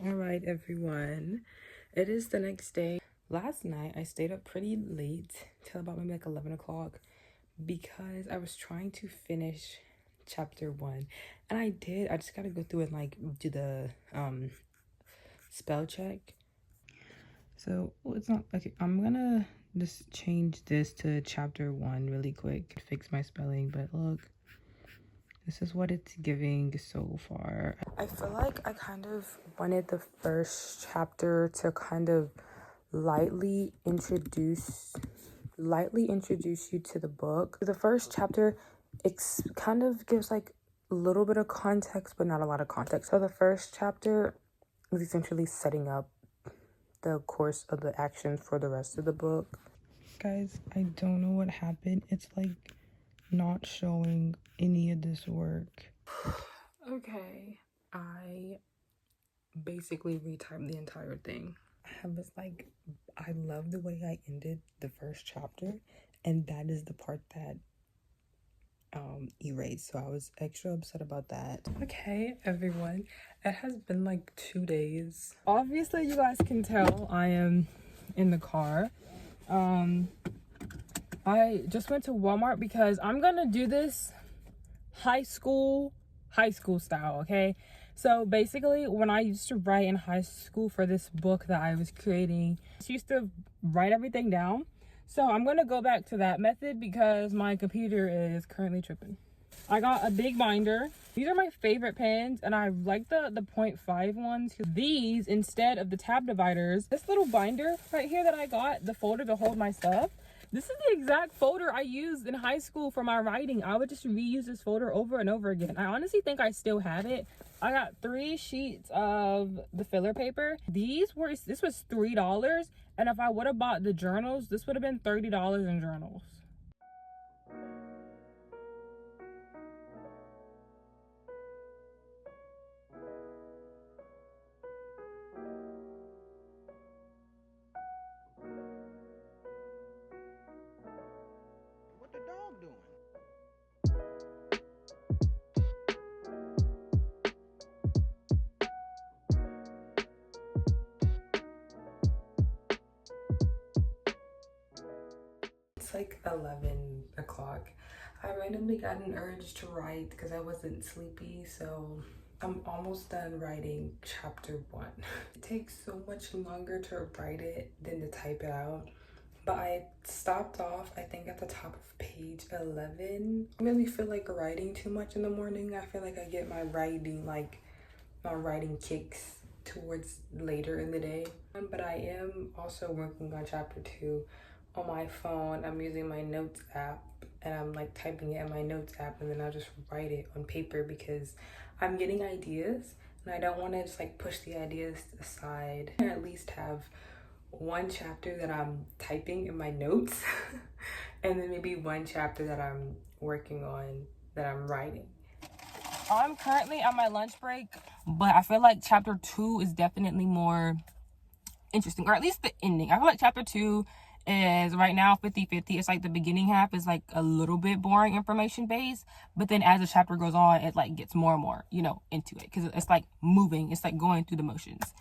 All right, everyone. It is the next day. Last night, I stayed up pretty late till about maybe like 11 o'clock because I was trying to finish chapter 1. And I did. I just got to go through and like do the spell check. So, well, it's not okay. I'm gonna just change this to chapter 1 really quick, fix my spelling. But look, this is what it's giving so far. I feel like I kind of wanted the first chapter to kind of lightly introduce you to the book. The first chapter, kind of gives like a little bit of context, but not a lot of context. So the first chapter is essentially setting up the course of the action for the rest of the book. Guys, I don't know what happened. It's like not showing any of this work. Okay, I basically retyped the entire thing. I was like, I love the way I ended the first chapter, and that is the part that erased, so I was extra upset about that. Okay, everyone, it has been like 2 days. Obviously, you guys can tell I am in the car. I just went to Walmart because I'm gonna do this high school style, okay? So basically, when I used to write in high school for this book that I was creating, I used to write everything down. So I'm gonna go back to that method because my computer is currently tripping. I got a big binder. These are my favorite pens, and I like the 0.5 ones. These, instead of the tab dividers, this little binder right here that I got, the folder to hold my stuff, this is the exact folder I used in high school for my writing. I would just reuse this folder over and over again. I honestly think I still have it. I got 3 sheets of the filler paper. This was $3, and if I would have bought the journals, this would have been $30 in journals. What the dog doing? It's like 11 o'clock. I randomly got an urge to write because I wasn't sleepy, so I'm almost done writing chapter 1. It takes so much longer to write it than to type it out. But I stopped off, I think, at the top of page 11. I really feel like writing too much in the morning. I feel like I get my writing kicks towards later in the day. But I am also working on chapter 2 on my phone. I'm using my notes app, and I'm like typing it in my notes app, and then I'll just write it on paper because I'm getting ideas, and I don't want to just like push the ideas aside. I at least have one chapter that I'm typing in my notes and then maybe one chapter that I'm working on, that I'm writing. I'm currently on my lunch break, but I feel like chapter 2 is definitely more interesting, or at least the ending. I feel like chapter 2 is right now 50-50. It's like the beginning half is like a little bit boring information based, but then as the chapter goes on, it like gets more and more, into it, because it's like moving, it's like going through the motions.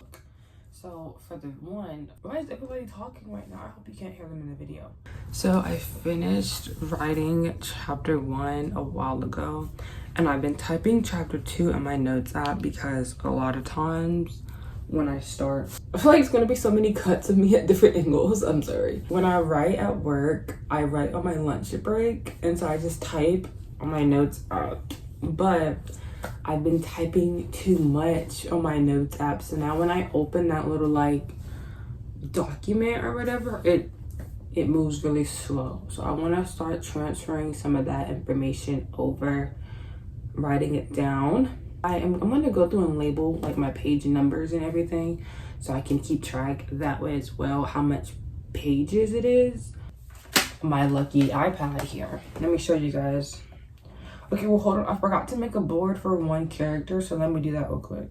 So for the one, why is everybody talking right now? I hope you can't hear them in the video. So I finished writing chapter 1 a while ago, and I've been typing chapter 2 in my notes app because a lot of times when I start, I feel like it's gonna be so many cuts of me at different angles. I'm sorry. When I write at work, I write on my lunch break, and so I just type on my notes app. But I've been typing too much on my notes app, so now when I open that little like document or whatever, it moves really slow. So I want to start transferring some of that information over, writing it down. I'm going to go through and label like my page numbers and everything, so I can keep track that way as well, how much pages it is. My lucky iPad here. Let me show you guys. Okay, well, hold on. I forgot to make a board for one character, so let me do that real quick.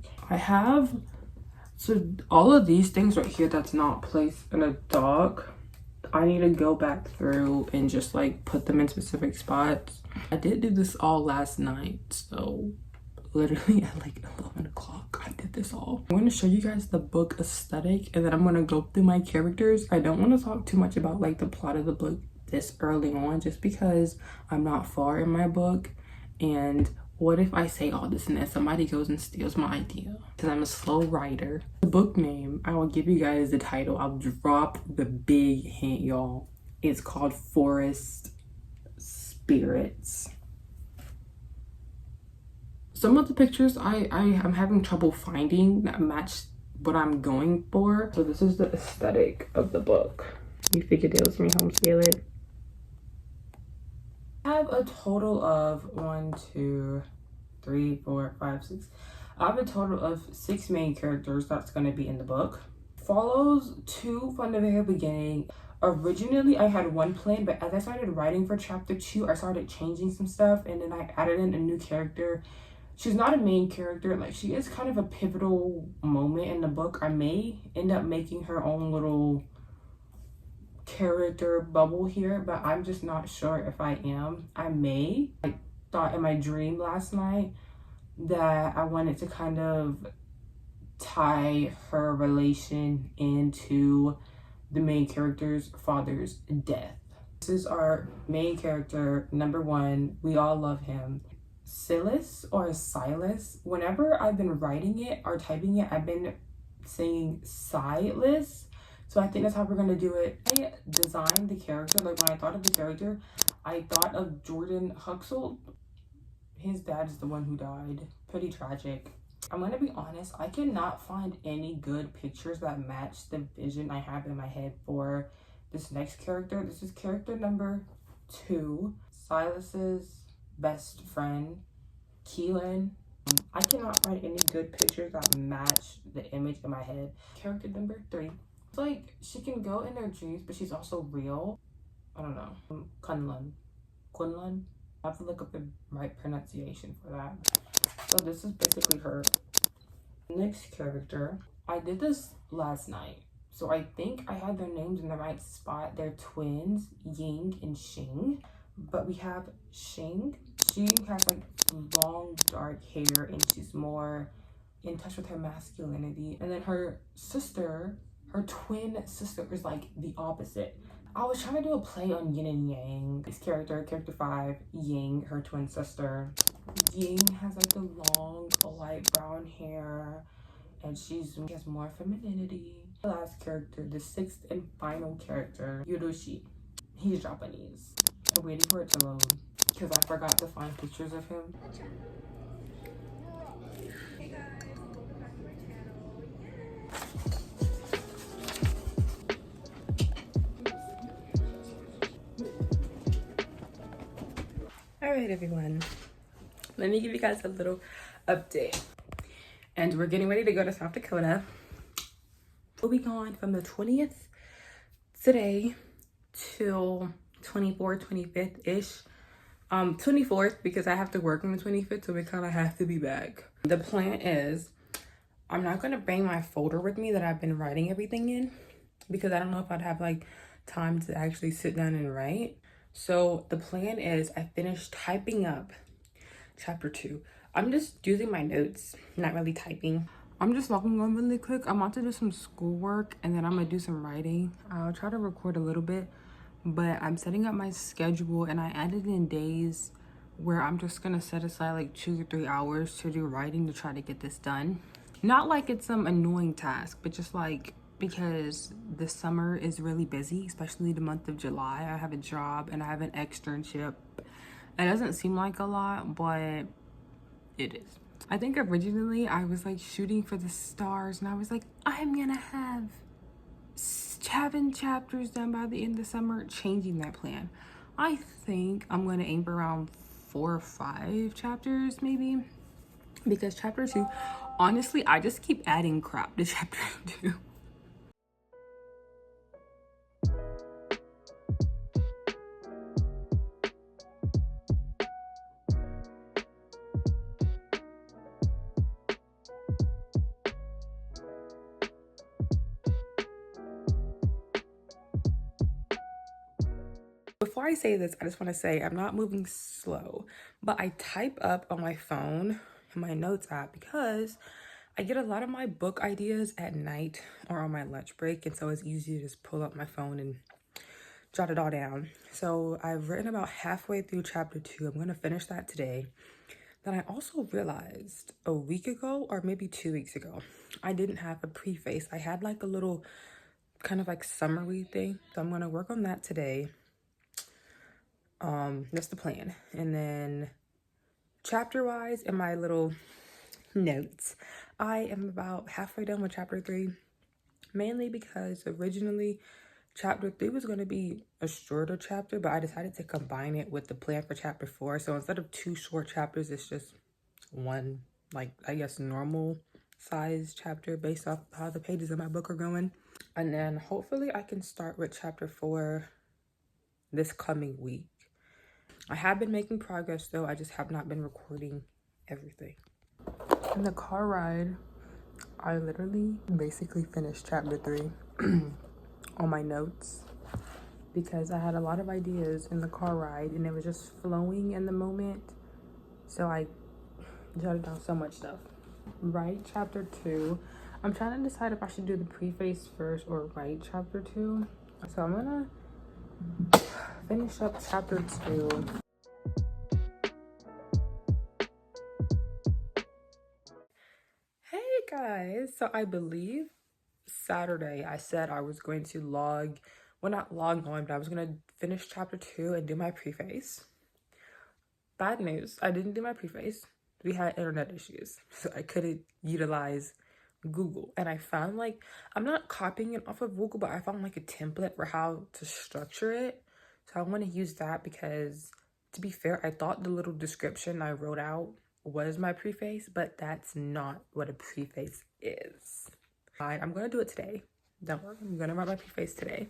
So all of these things right here that's not placed in a doc, I need to go back through and just like put them in specific spots. I did do this all last night, so literally at like 11 o'clock. I did this all. I'm going to show you guys the book aesthetic, and then I'm going to go through my characters. I don't want to talk too much about like the plot of the book this early on, just because I'm not far in my book. And what if I say all this and then somebody goes and steals my idea? Because I'm a slow writer. The book name, I will give you guys the title. I'll drop the big hint, y'all. It's called Forest Spirits. Some of the pictures I'm having trouble finding that match what I'm going for. So this is the aesthetic of the book. You figured it was me homescale it. I have a total of 1, 2, 3, 4, 5, 6. I have a total of 6 main characters that's going to be in the book. Follows 2 from the very beginning. Originally, I had 1 plan, but as I started writing for chapter 2, I started changing some stuff, and then I added in a new character. She's not a main character, like she is kind of a pivotal moment in the book. I may end up making her own little character bubble here, but I'm just not sure if I am. I may. I thought in my dream last night that I wanted to kind of tie her relation into the main character's father's death. This is our main character, number 1. We all love him. Silas or Silas. Whenever I've been writing it or typing it, I've been saying Silas. So I think that's how we're gonna do it. I designed the character, like when I thought of the character, I thought of Jordan Huxell. His dad is the one who died. Pretty tragic. I'm gonna be honest, I cannot find any good pictures that match the vision I have in my head for this next character. This is character number 2, Silas's best friend, Keelan. I cannot find any good pictures that match the image in my head. Character number 3. It's like she can go in their dreams, but she's also real. I don't know. Kunlun. I have to look up the right pronunciation for that. So this is basically her. Next character. I did this last night, so I think I had their names in the right spot. They're twins, Ying and Xing. But we have Xing. She has like long dark hair and she's more in touch with her masculinity. And then her sister, her twin sister, is like the opposite. I was trying to do a play on yin and yang. This character 5, Ying, her twin sister. Ying has like the long light brown hair and she has more femininity. The last character, the 6th and final character, Yurushi. He's Japanese. I'm waiting for it to load because I forgot to find pictures of him. Hey guys, welcome back to my channel. All right, everyone. Let me give you guys a little update. And we're getting ready to go to South Dakota. We'll be gone from the 20th today till 24th, 25th-ish. 24th because I have to work on the 25th, so we kind of have to be back. The plan is I'm not going to bring my folder with me that I've been writing everything in because I don't know if I'd have like time to actually sit down and write. So the plan is I finished typing up chapter 2. I'm just using my notes, not really typing. I'm just logging on really quick. I'm about to do some schoolwork and then I'm gonna do some writing. I'll try to record a little bit, but I'm setting up my schedule and I added in days where I'm just gonna set aside like 2 or 3 hours to do writing to try to get this done. Not like it's some annoying task, but just like because the summer is really busy, especially the month of July. I have a job and I have an externship. It doesn't seem like a lot, but it is. I think originally I was like shooting for the stars and I was like, I'm gonna have 7 chapters done by the end of summer. Changing that plan. I think I'm gonna aim for around 4 or 5 chapters maybe, because chapter 2, honestly, I just keep adding crap to chapter 2. Before I say this, I just want to say I'm not moving slow, but I type up on my phone my notes app because I get a lot of my book ideas at night or on my lunch break, and so it's easy to just pull up my phone and jot it all down. So I've written about halfway through chapter 2. I'm going to finish that today. Then I also realized a week ago, or maybe 2 weeks ago, I didn't have a preface. I had like a little kind of like summary thing. So I'm going to work on that today. That's the plan. And then chapter wise in my little notes, I am about halfway done with chapter 3, mainly because originally chapter 3 was going to be a shorter chapter, but I decided to combine it with the plan for chapter 4. So instead of 2 short chapters, it's just one, like, I guess, normal size chapter based off how the pages of my book are going. And then hopefully I can start with chapter 4 this coming week. I have been making progress though, I just have not been recording everything. In the car ride, I literally basically finished chapter 3 on my notes because I had a lot of ideas in the car ride and it was just flowing in the moment. So I jotted down so much stuff. Write chapter 2. I'm trying to decide if I should do the preface first or write chapter 2. So I'm gonna finish up chapter 2. Hey guys, so I believe Saturday I said I was going to not log on, but I was going to finish chapter 2 and do my preface. Bad news, I didn't do my preface. We had internet issues, so I couldn't utilize Google. And I found like, I'm not copying it off of Google, but I found like a template for how to structure it. So I want to use that because, to be fair, I thought the little description I wrote out was my preface, but that's not what a preface is. I'm going to do it today. Don't worry, I'm going to write my preface today.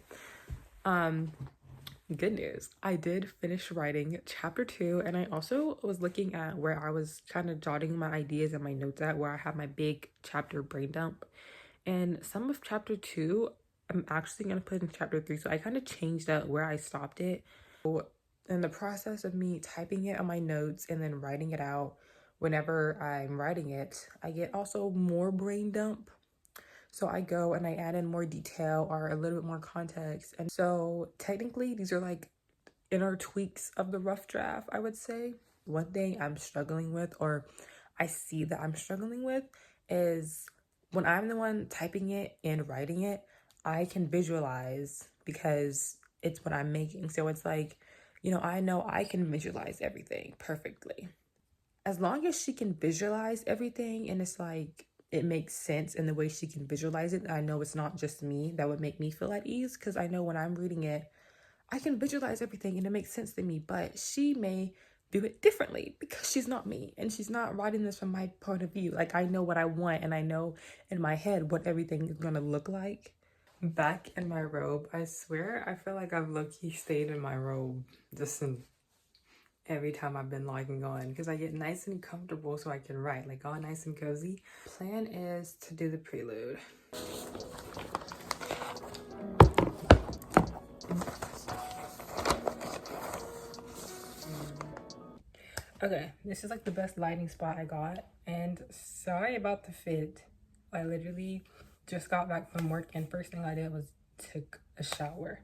Good news, I did finish writing chapter 2, and I also was looking at where I was kind of jotting my ideas and my notes at, where I have my big chapter brain dump. And some of chapter 2, I'm actually going to put in chapter 3, so I kind of changed up where I stopped it. So in the process of me typing it on my notes and then writing it out, whenever I'm writing it, I get also more brain dump. So I go and I add in more detail or a little bit more context. And so technically these are like inner tweaks of the rough draft, I would say. One thing I'm struggling with, or I see that I'm struggling with, is when I'm the one typing it and writing it, I can visualize because it's what I'm making. So it's like, I know I can visualize everything perfectly. As long as she can visualize everything and it's like, it makes sense in the way she can visualize it, I know it's not just me, that would make me feel at ease, because I know when I'm reading it, I can visualize everything and it makes sense to me, but she may do it differently because she's not me and she's not writing this from my point of view. Like, I know what I want and I know in my head what everything is gonna look like. Back in my robe, I swear I feel like I've low-key stayed in my robe just every time I've been logging on, because I get nice and comfortable so I can write, like all nice and cozy. Plan is to do the prelude. Okay, this is like the best lighting spot I got, and sorry about the fit. I literally just got back from work and first thing I did was took a shower,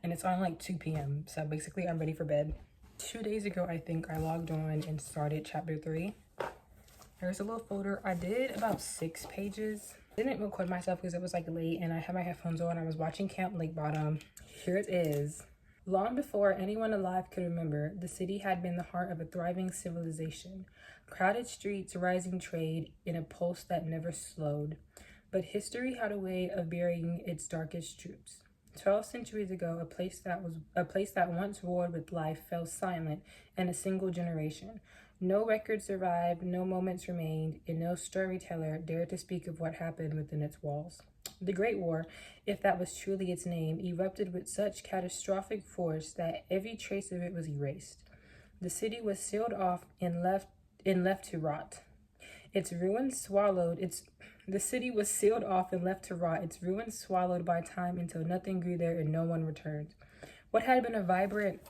and it's on like 2 p.m. so basically I'm ready for bed. 2 days ago, I think I logged on and started chapter 3. There's a little folder. I did about 6 pages. Didn't record myself because it was like late and I had my headphones on. I was watching Camp Lake Bottom. Here it is. Long before anyone alive could remember, the city had been the heart of a thriving civilization. Crowded streets, rising trade, in a pulse that never slowed. But history had a way of burying its darkest truths. 12 centuries ago, a place that once roared with life fell silent in a single generation. No record survived, no moments remained, and no storyteller dared to speak of what happened within its walls. The Great War, if that was truly its name, erupted with such catastrophic force that every trace of it was erased. The city was sealed off and left to rot. The city was sealed off and left to rot, its ruins swallowed by time until nothing grew there and no one returned. What had been a vibrant...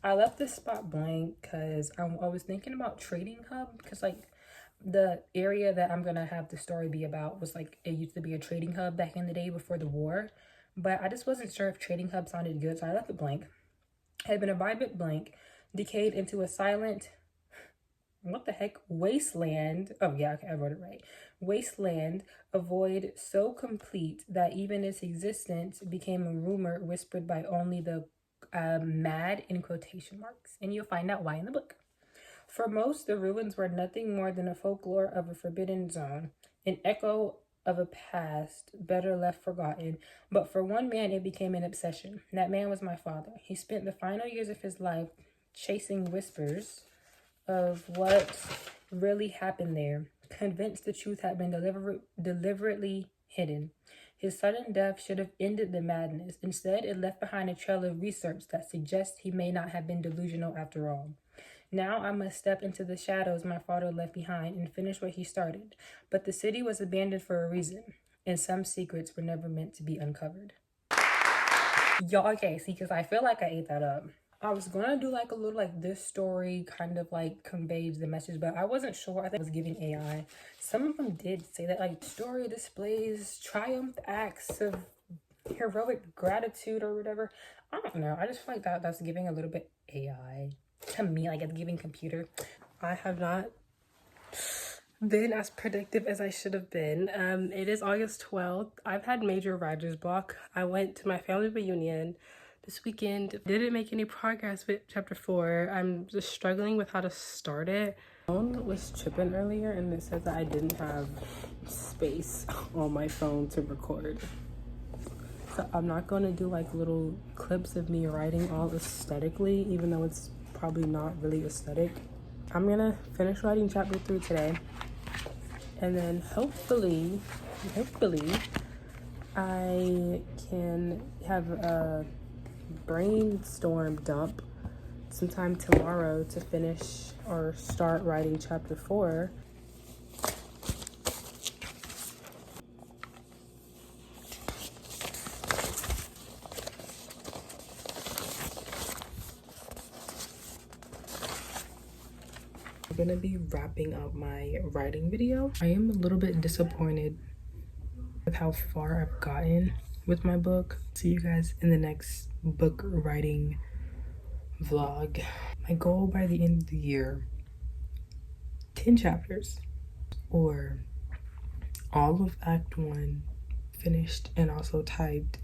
I left this spot blank because I was thinking about Trading Hub, because like The area that I'm gonna have the story be about was like, it used to be a trading hub back in the day before the war, but I just wasn't sure if trading hub sounded good, so I left it blank. Had been a vibrant blank, decayed into a silent, what the heck, wasteland. Oh yeah, okay, I wrote it right. Wasteland, a void so complete that even its existence became a rumor whispered by only the mad in quotation marks. And you'll find out why in the book. For most, the ruins were nothing more than a folklore of a forbidden zone, an echo of a past better left forgotten. But for one man, it became an obsession. That man was my father. He spent the final years of his life chasing whispers of what really happened there, convinced the truth had been deliberately hidden. His sudden death should have ended the madness. Instead, it left behind a trail of research that suggests he may not have been delusional after all. Now I must step into the shadows my father left behind and finish what he started. But the city was abandoned for a reason, and some secrets were never meant to be uncovered. Y'all, okay, see, because I feel like I ate that up. I was gonna do like a little like this story kind of like conveys the message, but I wasn't sure. I think I was giving AI. Some of them did say that like story displays triumph acts of heroic gratitude or whatever. I don't know. I just feel like that's giving a little bit AI to me, like it's giving computer. I have not been as productive as I should have been. It is August 12th. I've had major writer's block. I went to my family reunion this weekend. Didn't make any progress with chapter 4. I'm just struggling with how to start it. My phone was tripping earlier and it said that I didn't have space on my phone to record. So I'm not going to do like little clips of me writing all aesthetically, even though it's probably not really aesthetic. I'm gonna finish writing chapter 3 today, and then hopefully I can have a brainstorm dump sometime tomorrow to finish or start writing chapter 4. I'm gonna be wrapping up my writing video. I am a little bit disappointed with how far I've gotten with my book. See you guys in the next book writing vlog. My goal by the end of the year, 10 chapters or all of Act 1 finished and also typed.